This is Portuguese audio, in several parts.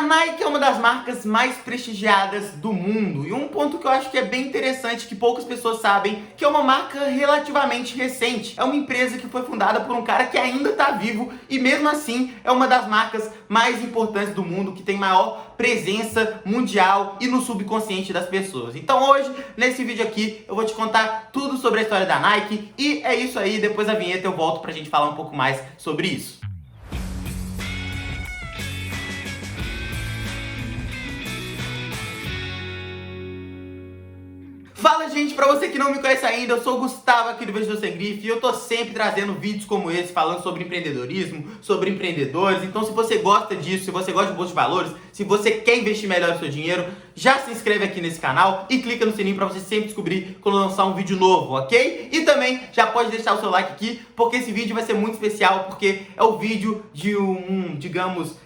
Nike é uma das marcas mais prestigiadas do mundo, e um ponto que eu acho que é bem interessante, que poucas pessoas sabem, que é uma marca relativamente recente. É uma empresa que foi fundada por um cara que ainda está vivo, e mesmo assim é uma das marcas mais importantes do mundo, que tem maior presença mundial e no subconsciente das pessoas. Então hoje, nesse vídeo aqui, eu vou te contar tudo sobre a história da Nike, e é isso aí. Depois da vinheta eu volto pra gente falar um pouco mais sobre isso. Fala, gente, pra você que não me conhece ainda, eu sou o Gustavo aqui do Investidor Sem Grife, e eu tô sempre trazendo vídeos como esse, falando sobre empreendedorismo, sobre empreendedores. Então se você gosta disso, se você gosta de bolsa de valores, se você quer investir melhor o seu dinheiro, já se inscreve aqui nesse canal e clica no sininho pra você sempre descobrir quando eu lançar um vídeo novo, ok? E também já pode deixar o seu like aqui, porque esse vídeo vai ser muito especial, porque é o vídeo de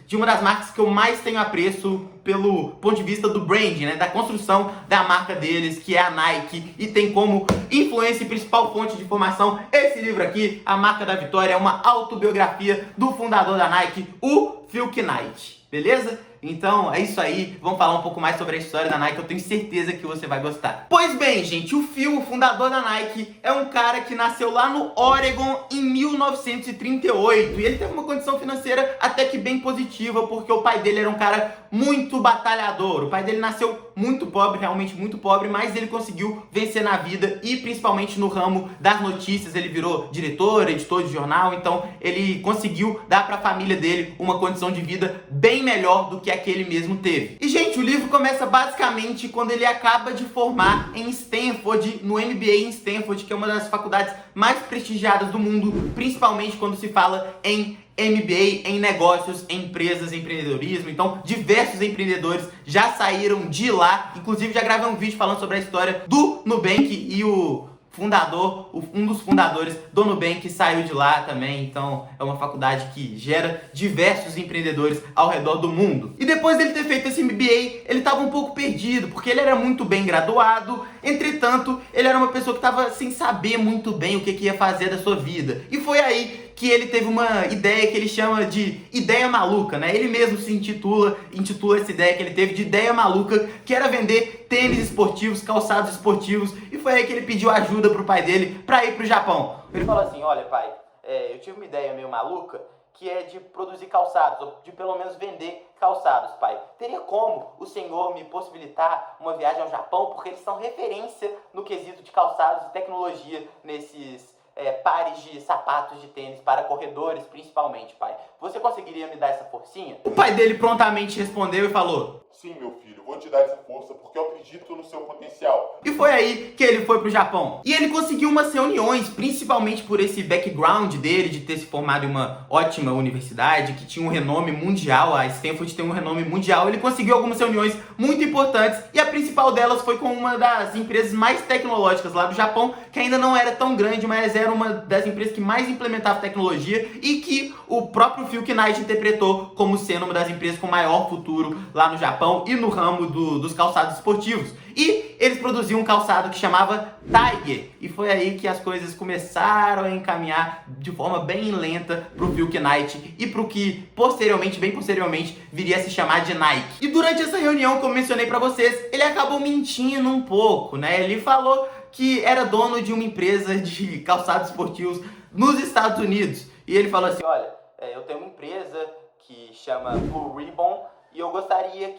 de uma das marcas que eu mais tenho apreço pelo ponto de vista do branding, né, da construção da marca deles, que é a Nike, e tem como influência e principal fonte de informação esse livro aqui, A Marca da Vitória. É uma autobiografia do fundador da Nike, o Phil Knight, beleza? Então é isso aí, vamos falar um pouco mais sobre a história da Nike, eu tenho certeza que você vai gostar. Pois bem, gente, o Phil, o fundador da Nike, é um cara que nasceu lá no Oregon em 1938, e ele teve uma condição financeira até que bem positiva, porque o pai dele era um cara muito batalhador. O pai dele nasceu muito pobre, realmente muito pobre, mas ele conseguiu vencer na vida, e principalmente no ramo das notícias. Ele virou diretor, editor de jornal, então ele conseguiu dar para a família dele uma condição de vida bem melhor do que a que ele mesmo teve. E, gente, o livro começa basicamente quando ele acaba de formar em Stanford, no MBA em Stanford, que é uma das faculdades mais prestigiadas do mundo, principalmente quando se fala em MBA, em negócios, em empresas, em empreendedorismo. Então, diversos empreendedores já saíram de lá. Inclusive, já gravei um vídeo falando sobre a história do Nubank, e o fundador, um dos fundadores do Nubank saiu de lá também. Então é uma faculdade que gera diversos empreendedores ao redor do mundo. E depois dele ter feito esse MBA, ele estava um pouco perdido, porque ele era muito bem graduado, entretanto ele era uma pessoa que estava sem saber muito bem o que ia fazer da sua vida. E foi aí que ele teve uma ideia que ele chama de ideia maluca, né? Ele mesmo se intitula essa ideia que ele teve de ideia maluca, que era vender tênis esportivos, calçados esportivos, e foi aí que ele pediu ajuda pro pai dele para ir pro Japão. Ele falou assim: olha, pai, eu tive uma ideia meio maluca, que é de produzir calçados, ou de pelo menos vender calçados, pai. Teria como o senhor me possibilitar uma viagem ao Japão? Porque eles são referência no quesito de calçados e tecnologia nesses pares de sapatos de tênis para corredores, principalmente, pai. Você conseguiria me dar essa forcinha? O pai dele prontamente respondeu e falou: sim, meu filho, vou te dar essa força porque eu acredito no seu potencial. E foi aí que ele foi pro Japão. E ele conseguiu umas reuniões, principalmente por esse background dele, de ter se formado em uma ótima universidade, que tinha um renome mundial. A Stanford tem um renome mundial. Ele conseguiu algumas reuniões muito importantes, e a principal delas foi com uma das empresas mais tecnológicas lá do Japão, que ainda não era tão grande, mas era uma das empresas que mais implementava tecnologia, e que o próprio Phil Knight interpretou como sendo uma das empresas com maior futuro lá no Japão e no ramo dos calçados esportivos. E eles produziam um calçado que chamava Tiger, e foi aí que as coisas começaram a encaminhar de forma bem lenta pro Phil Knight e pro que posteriormente, bem posteriormente, viria a se chamar de Nike. E durante essa reunião que eu mencionei pra vocês, ele acabou mentindo um pouco, né? Ele falou que era dono de uma empresa de calçados esportivos nos Estados Unidos. E ele falou assim: olha, eu tenho uma empresa que chama Blue Ribbon, e eu gostaria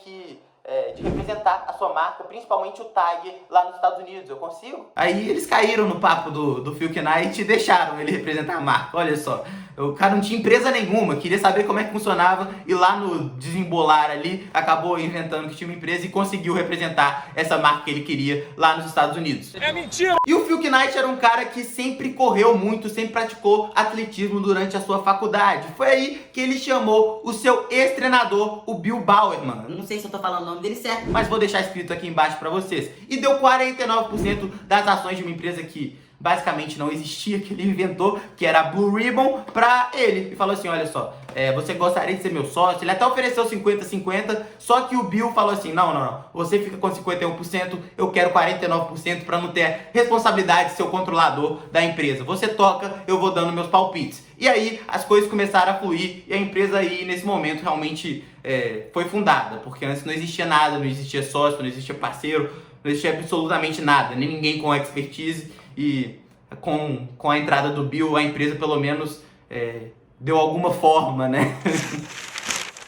de representar a sua marca, principalmente o Tiger, lá nos Estados Unidos. Eu consigo? Aí eles caíram no papo do Phil Knight e deixaram ele representar a marca. Olha só, o cara não tinha empresa nenhuma, queria saber como é que funcionava, e lá no desembolar ali, acabou inventando que tinha uma empresa e conseguiu representar essa marca que ele queria lá nos Estados Unidos. É mentira! E o Phil Knight era um cara que sempre correu muito, sempre praticou atletismo durante a sua faculdade. Foi aí que ele chamou o seu ex-treinador, o Bill Bowerman. Não sei se eu tô falando o nome dele certo, mas vou deixar escrito aqui embaixo pra vocês. E deu 49% das ações de uma empresa que basicamente não existia, que ele inventou, que era a Blue Ribbon, pra ele. E falou assim: olha só, você gostaria de ser meu sócio? Ele até ofereceu 50-50, só que o Bill falou assim, não, você fica com 51%, eu quero 49% para não ter responsabilidade de ser o controlador da empresa. Você toca, eu vou dando meus palpites. E aí as coisas começaram a fluir e a empresa aí nesse momento realmente foi fundada, porque antes não existia nada, não existia sócio, não existia parceiro, não existia absolutamente nada, nem ninguém com expertise, e com a entrada do Bill, a empresa pelo menos deu alguma forma, né?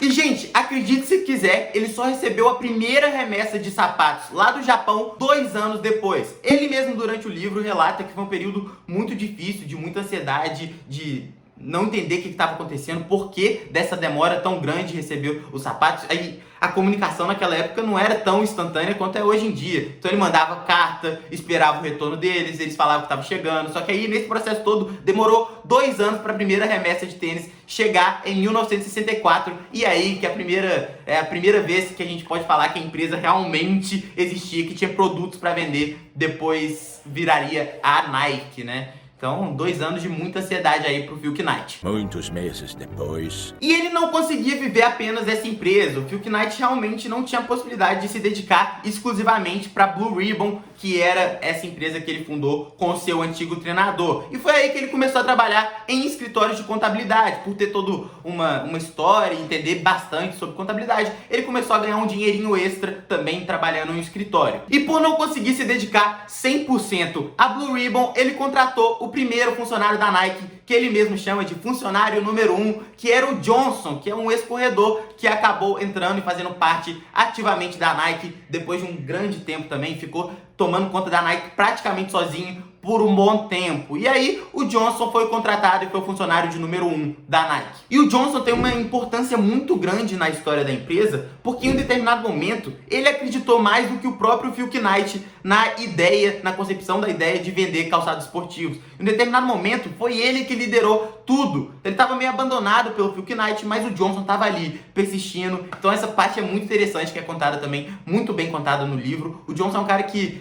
E, gente, acredite se quiser, ele só recebeu a primeira remessa de sapatos lá do Japão 2 anos depois. Ele mesmo, durante o livro, relata que foi um período muito difícil, de muita ansiedade, de não entender o que estava acontecendo, por que dessa demora tão grande de receber os sapatos. Aí a comunicação naquela época não era tão instantânea quanto é hoje em dia. Então ele mandava carta, esperava o retorno deles, eles falavam que estava chegando. Só que aí nesse processo todo demorou 2 anos para a primeira remessa de tênis chegar em 1964. E aí que a primeira vez que a gente pode falar que a empresa realmente existia, que tinha produtos para vender, depois viraria a Nike, né? Então, 2 anos de muita ansiedade aí pro Phil Knight. Muitos meses depois. E ele não conseguia viver apenas dessa empresa. O Phil Knight realmente não tinha a possibilidade de se dedicar exclusivamente para Blue Ribbon, que era essa empresa que ele fundou com o seu antigo treinador. E foi aí que ele começou a trabalhar em escritórios de contabilidade. Por ter toda uma história e entender bastante sobre contabilidade, ele começou a ganhar um dinheirinho extra também trabalhando em um escritório. E por não conseguir se dedicar 100% a Blue Ribbon, ele contratou o primeiro funcionário da Nike, que ele mesmo chama de funcionário número 1, que era o Johnson, que é um ex-corredor que acabou entrando e fazendo parte ativamente da Nike depois de um grande tempo também, ficou tomando conta da Nike praticamente sozinho por um bom tempo. E aí o Johnson foi contratado e foi o funcionário de número 1 da Nike. E o Johnson tem uma importância muito grande na história da empresa, porque em um determinado momento ele acreditou mais do que o próprio Phil Knight na concepção da ideia de vender calçados esportivos. Em um determinado momento foi ele que liderou tudo. Ele estava meio abandonado pelo Phil Knight, mas o Johnson estava ali, persistindo. Então essa parte é muito interessante, que é contada também, muito bem contada no livro. O Johnson é um cara que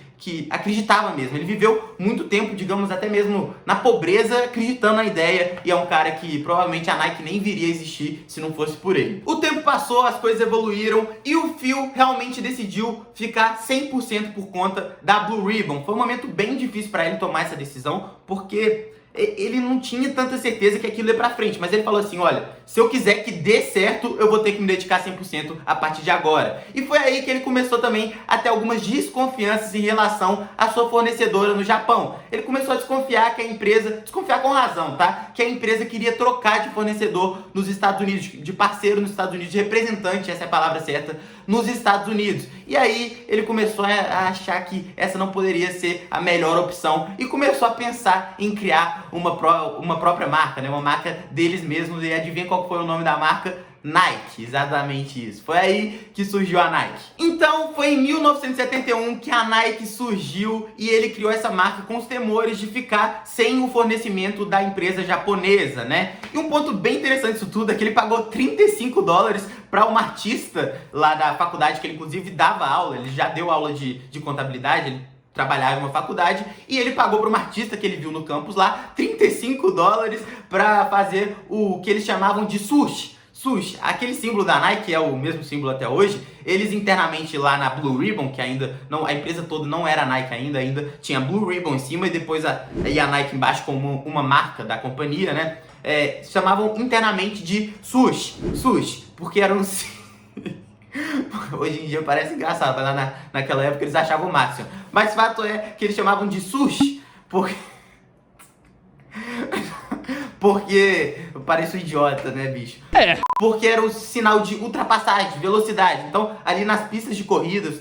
acreditava mesmo. Ele viveu muito tempo, digamos, até mesmo na pobreza, acreditando na ideia, e é um cara que provavelmente a Nike nem viria a existir se não fosse por ele. O tempo passou, as coisas evoluíram, e o Phil realmente decidiu ficar 100% por conta da Blue Ribbon. Foi um momento bem difícil para ele tomar essa decisão, porque ele não tinha tanta certeza que aquilo ia pra frente, mas ele falou assim, olha, se eu quiser que dê certo, eu vou ter que me dedicar 100% a partir de agora. E foi aí que ele começou também a ter algumas desconfianças em relação à sua fornecedora no Japão. Ele começou a desconfiar que a empresa, desconfiar com razão, tá? Que a empresa queria trocar de fornecedor nos Estados Unidos, de parceiro nos Estados Unidos, de representante, essa é a palavra certa, nos Estados Unidos. E aí ele começou a achar que essa não poderia ser a melhor opção e começou a pensar em criar uma própria marca, né? Uma marca deles mesmos. E adivinha qual foi o nome da marca? Nike, exatamente isso. Foi aí que surgiu a Nike. Então foi em 1971 que a Nike surgiu e ele criou essa marca com os temores de ficar sem o fornecimento da empresa japonesa, né? E um ponto bem interessante disso tudo é que ele pagou $35 para uma artista lá da faculdade, que ele inclusive dava aula, ele já deu aula de contabilidade, ele trabalhava em uma faculdade, e ele pagou para uma artista que ele viu no campus lá $35 para fazer o que eles chamavam de sushi. Sushi, aquele símbolo da Nike, que é o mesmo símbolo até hoje, eles internamente lá na Blue Ribbon, que ainda não, a empresa toda não era Nike ainda tinha Blue Ribbon em cima e depois a Nike embaixo como uma marca da companhia, né? Chamavam internamente de sushi, porque eram... Hoje em dia parece engraçado, mas lá naquela época eles achavam o máximo. Mas o fato é que eles chamavam de sushi, porque eu pareço um idiota, né, bicho? Porque era o sinal de ultrapassagem, de velocidade. Então, ali nas pistas de corrida,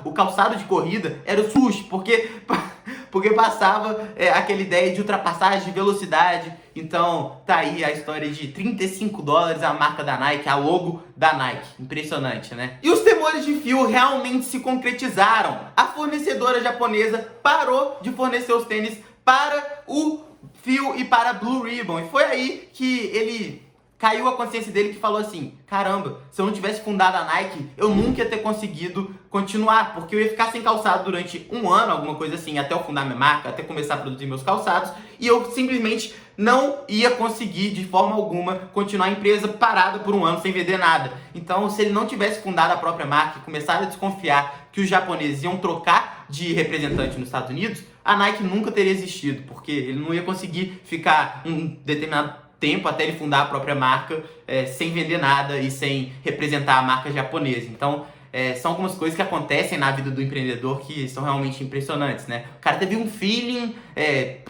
o calçado de corrida era o sushi, porque passava aquela ideia de ultrapassagem, de velocidade. Então, tá aí a história de $35, a marca da Nike, a logo da Nike. Impressionante, né? E os temores de Phil realmente se concretizaram. A fornecedora japonesa parou de fornecer os tênis para o Phil e para a Blue Ribbon. E foi aí que ele caiu a consciência dele, que falou assim, caramba, se eu não tivesse fundado a Nike, eu nunca ia ter conseguido continuar, porque eu ia ficar sem calçado durante 1 ano, alguma coisa assim, até eu fundar minha marca, até começar a produzir meus calçados, e eu simplesmente não ia conseguir de forma alguma continuar a empresa parada por um ano sem vender nada. Então, se ele não tivesse fundado a própria marca e começado a desconfiar que os japoneses iam trocar de representante nos Estados Unidos, a Nike nunca teria existido, porque ele não ia conseguir ficar um determinado tempo até ele fundar a própria marca sem vender nada e sem representar a marca japonesa. Então, são algumas coisas que acontecem na vida do empreendedor que são realmente impressionantes, né? O cara teve um feeling,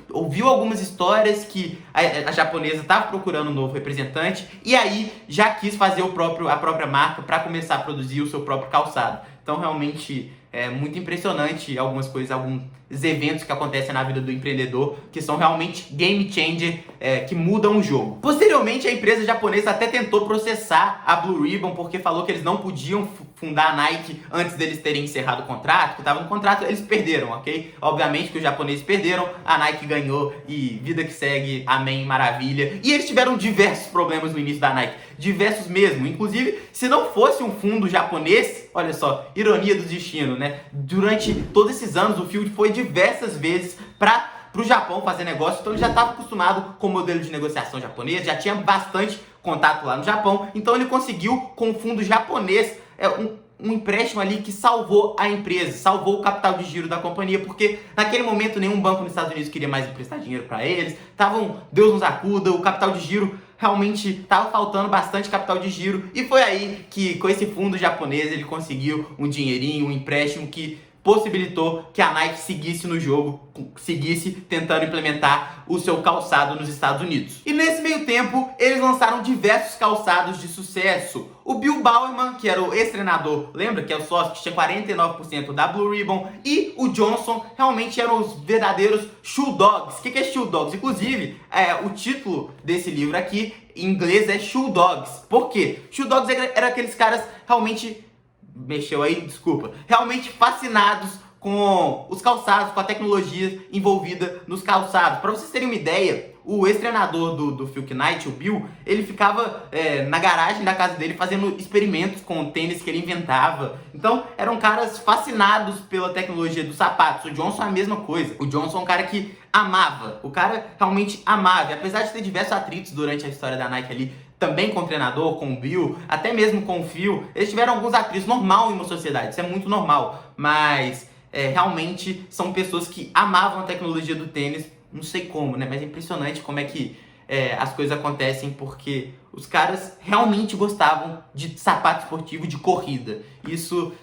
ouviu algumas histórias que a japonesa estava procurando um novo representante e aí já quis fazer a própria marca para começar a produzir o seu próprio calçado. Então, realmente, é muito impressionante algumas coisas, alguns eventos que acontecem na vida do empreendedor, que são realmente game changer, que mudam o jogo. Posteriormente, a empresa japonesa até tentou processar a Blue Ribbon, porque falou que eles não podiam fundar a Nike antes deles terem encerrado o contrato, que estava no contrato, eles perderam, ok? Obviamente que os japoneses perderam, a Nike ganhou e vida que segue, amém, maravilha. E eles tiveram diversos problemas no início da Nike, diversos mesmo. Inclusive, se não fosse um fundo japonês, olha só, ironia do destino, né? Durante todos esses anos, o Field foi diversas vezes para o Japão fazer negócio, então ele já estava acostumado com o modelo de negociação japonês, já tinha bastante contato lá no Japão, então ele conseguiu, com o fundo japonês, um empréstimo ali que salvou a empresa, salvou o capital de giro da companhia, porque naquele momento nenhum banco nos Estados Unidos queria mais emprestar dinheiro para eles, Deus nos acuda, o capital de giro realmente estava faltando bastante capital de giro, e foi aí que, com esse fundo japonês, ele conseguiu um dinheirinho, um empréstimo que possibilitou que a Nike seguisse no jogo, seguisse tentando implementar o seu calçado nos Estados Unidos. E nesse meio tempo, eles lançaram diversos calçados de sucesso. O Bill Bowerman, que era o ex-treinador, lembra que é o sócio que tinha 49% da Blue Ribbon, e o Johnson realmente eram os verdadeiros shoe dogs. O que é shoe dogs? Inclusive, o título desse livro aqui, em inglês, é Shoe Dogs. Por quê? Shoe dogs eram aqueles caras realmente... realmente fascinados com os calçados, com a tecnologia envolvida nos calçados. Para vocês terem uma ideia, o ex-treinador do Phil Knight, o Bill, ele ficava na garagem da casa dele fazendo experimentos com o tênis que ele inventava. Então, eram caras fascinados pela tecnologia dos sapatos. O Johnson é a mesma coisa. O Johnson é um cara que amava. O cara realmente amava. E apesar de ter diversos atritos durante a história da Nike ali, também com o treinador, com o Bill, até mesmo com o Phil, eles tiveram alguns atritos, normal em uma sociedade, isso é muito normal, mas realmente são pessoas que amavam a tecnologia do tênis, não sei como, né, mas é impressionante como é que as coisas acontecem, porque os caras realmente gostavam de sapato esportivo, de corrida, isso...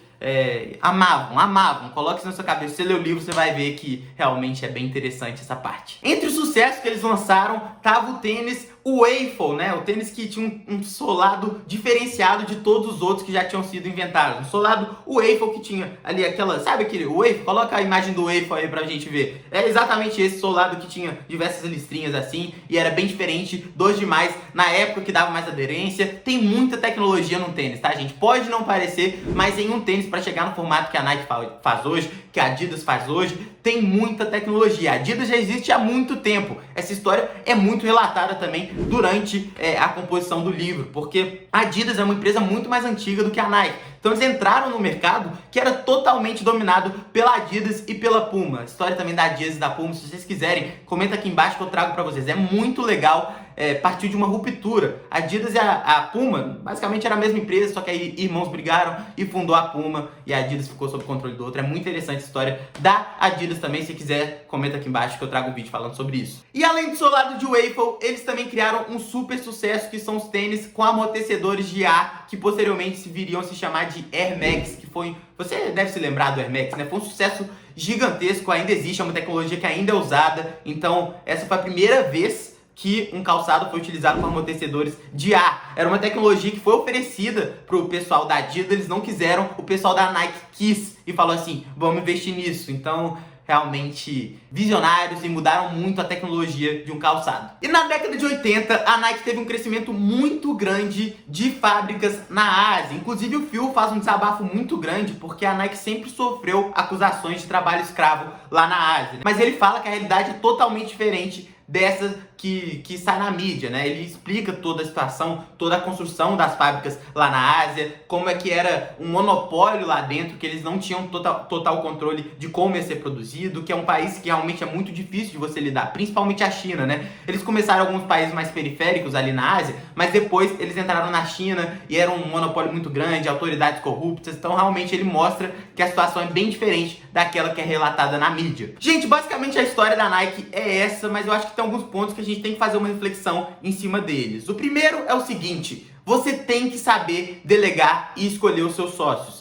amavam, coloque isso na sua cabeça. Se você ler o livro, você vai ver que realmente é bem interessante essa parte. Entre os sucessos que eles lançaram, tava o tênis Waffle, né? O tênis que tinha um solado diferenciado de todos os outros que já tinham sido inventados. Um solado Waffle que tinha ali sabe aquele Waffle? Coloca a imagem do Waffle aí pra gente ver. É exatamente esse solado que tinha diversas listrinhas assim, e era bem diferente dos demais, na época que dava mais aderência. Tem muita tecnologia no tênis, tá, gente? Pode não parecer, mas em um tênis, para chegar no formato que a Nike faz hoje, que a Adidas faz hoje, tem muita tecnologia. A Adidas já existe há muito tempo. Essa história é muito relatada também durante a composição do livro, porque a Adidas é uma empresa muito mais antiga do que a Nike. Então eles entraram no mercado que era totalmente dominado pela Adidas e pela Puma. A história também da Adidas e da Puma, se vocês quiserem, comenta aqui embaixo que eu trago pra vocês. É muito legal, partiu de uma ruptura. A Adidas e a Puma, basicamente era a mesma empresa, só que aí irmãos brigaram e fundou a Puma, e a Adidas ficou sob controle do outro. É muito interessante a história da Adidas também, se quiser, comenta aqui embaixo que eu trago um vídeo falando sobre isso. E além do solado de Waffle, eles também criaram um super sucesso, que são os tênis com amortecedores de ar, que posteriormente viriam se chamar de Air Max, que foi... Você deve se lembrar do Air Max, né? Foi um sucesso gigantesco, ainda existe, é uma tecnologia que ainda é usada. Então, essa foi a primeira vez que um calçado foi utilizado com amortecedores de ar. Era uma tecnologia que foi oferecida pro pessoal da Adidas, eles não quiseram, o pessoal da Nike quis e falou assim, vamos investir nisso. Então, realmente visionários e mudaram muito a tecnologia de um calçado. E na década de 80, a Nike teve um crescimento muito grande de fábricas na Ásia. Inclusive o Phil faz um desabafo muito grande, porque a Nike sempre sofreu acusações de trabalho escravo lá na Ásia. Mas ele fala que a realidade é totalmente diferente dessas que sai na mídia, né? Ele explica toda a situação, toda a construção das fábricas lá na Ásia, como é que era um monopólio lá dentro, que eles não tinham total controle de como ia ser produzido, que é um país que realmente é muito difícil de você lidar, principalmente a China, né? Eles começaram alguns países mais periféricos ali na Ásia, mas depois eles entraram na China e era um monopólio muito grande, autoridades corruptas, então realmente ele mostra que a situação é bem diferente daquela que é relatada na mídia. Gente, basicamente a história da Nike é essa, mas eu acho que tem alguns pontos que a gente tem que fazer uma reflexão em cima deles. O primeiro é o seguinte: você tem que saber delegar e escolher os seus sócios.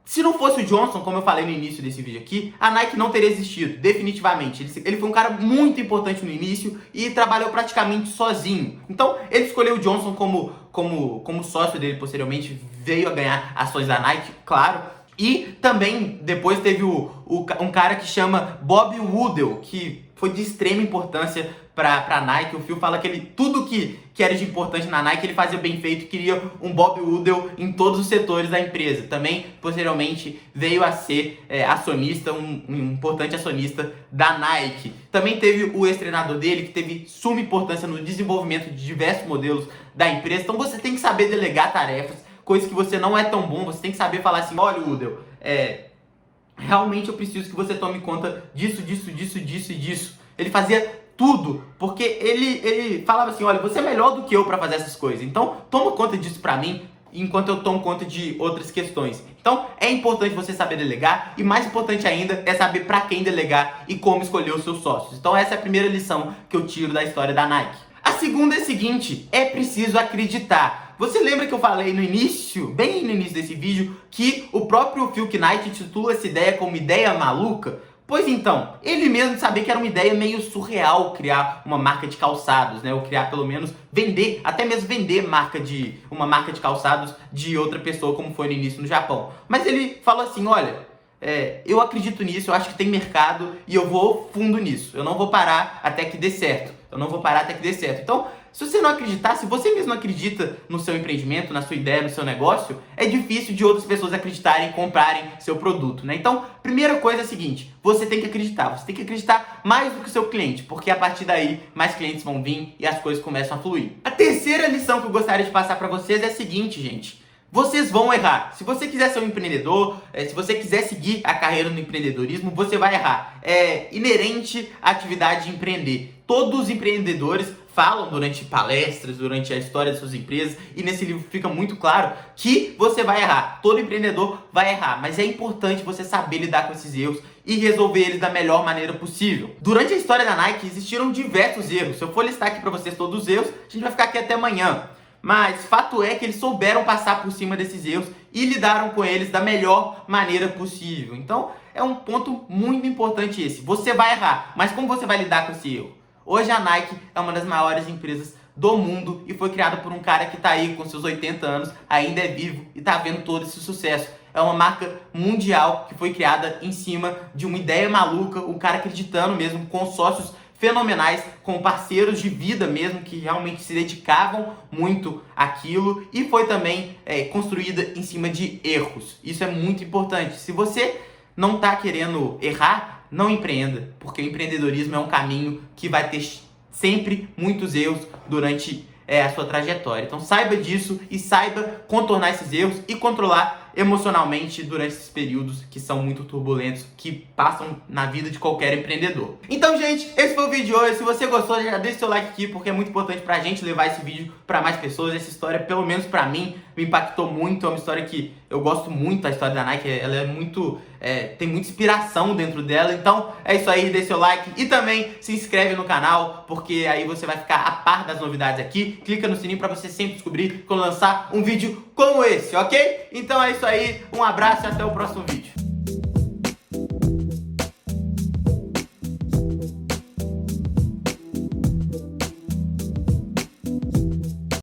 Se não fosse o Johnson, como eu falei no início desse vídeo aqui, a Nike não teria existido, definitivamente. Ele foi um cara muito importante no início e trabalhou praticamente sozinho. Então, ele escolheu o Johnson como sócio dele posteriormente, veio a ganhar ações da Nike, claro. E também depois teve um cara que chama Bob Woodell, que foi de extrema importância pra Nike. O Phil fala que tudo que era de importante na Nike ele fazia bem feito, queria um Bob Woodell em todos os setores da empresa. Também, posteriormente, veio a ser acionista, um importante acionista da Nike. Também teve o ex-treinador dele, que teve suma importância no desenvolvimento de diversos modelos da empresa. Então você tem que saber delegar tarefas, coisa que você não é tão bom. Você tem que saber falar assim: olha, Woodell, realmente eu preciso que você tome conta disso e disso. Ele fazia tudo, porque ele falava assim: olha, você é melhor do que eu para fazer essas coisas, então toma conta disso para mim, enquanto eu tomo conta de outras questões. Então é importante você saber delegar, e mais importante ainda é saber para quem delegar e como escolher os seus sócios. Então essa é a primeira lição que eu tiro da história da Nike. A segunda é a seguinte: é preciso acreditar. Você lembra que eu falei no início, bem no início desse vídeo, que o próprio Phil Knight intitula essa ideia como ideia maluca? Pois então, ele mesmo sabia que era uma ideia meio surreal criar uma marca de calçados, né? Ou criar pelo menos, vender, até mesmo vender uma marca de calçados de outra pessoa, como foi no início no Japão. Mas ele falou assim: olha, eu acredito nisso, eu acho que tem mercado e eu vou fundo nisso. Eu não vou parar até que dê certo. Então, se você não acreditar, se você mesmo não acredita no seu empreendimento, na sua ideia, no seu negócio, é difícil de outras pessoas acreditarem e comprarem seu produto, né? Então, primeira coisa é a seguinte: você tem que acreditar. Você tem que acreditar mais do que o seu cliente, porque a partir daí, mais clientes vão vir e as coisas começam a fluir. A terceira lição que eu gostaria de passar para vocês é a seguinte, gente: vocês vão errar. Se você quiser ser um empreendedor, se você quiser seguir a carreira no empreendedorismo, você vai errar. É inerente à atividade de empreender. Todos os empreendedores falam durante palestras, durante a história de suas empresas, e nesse livro fica muito claro que você vai errar. Todo empreendedor vai errar, mas é importante você saber lidar com esses erros e resolver eles da melhor maneira possível. Durante a história da Nike existiram diversos erros. Se eu for listar aqui para vocês todos os erros, a gente vai ficar aqui até amanhã. Mas fato é que eles souberam passar por cima desses erros e lidaram com eles da melhor maneira possível. Então é um ponto muito importante esse. Você vai errar, mas como você vai lidar com esse erro? Hoje a Nike é uma das maiores empresas do mundo e foi criada por um cara que está aí com seus 80 anos, ainda é vivo e está vendo todo esse sucesso. É uma marca mundial que foi criada em cima de uma ideia maluca, um cara acreditando mesmo, com sócios fenomenais, com parceiros de vida mesmo, que realmente se dedicavam muito àquilo, e foi também construída em cima de erros. Isso é muito importante. Se você não está querendo errar, não empreenda, porque o empreendedorismo é um caminho que vai ter sempre muitos erros durante a sua trajetória. Então saiba disso e saiba contornar esses erros e controlar emocionalmente durante esses períodos que são muito turbulentos, que passam na vida de qualquer empreendedor. Então, gente, esse foi o vídeo de hoje. Se você gostou, já deixa seu like aqui, porque é muito importante pra gente levar esse vídeo pra mais pessoas. Essa história, pelo menos pra mim, me impactou muito. É uma história que eu gosto muito, a história da Nike. Ela é muito... tem muita inspiração dentro dela. Então, é isso aí. Deixa seu like e também se inscreve no canal, porque aí você vai ficar a par das novidades aqui. Clica no sininho pra você sempre descobrir quando lançar um vídeo como esse, ok? Então é isso aí. Um abraço e até o próximo vídeo.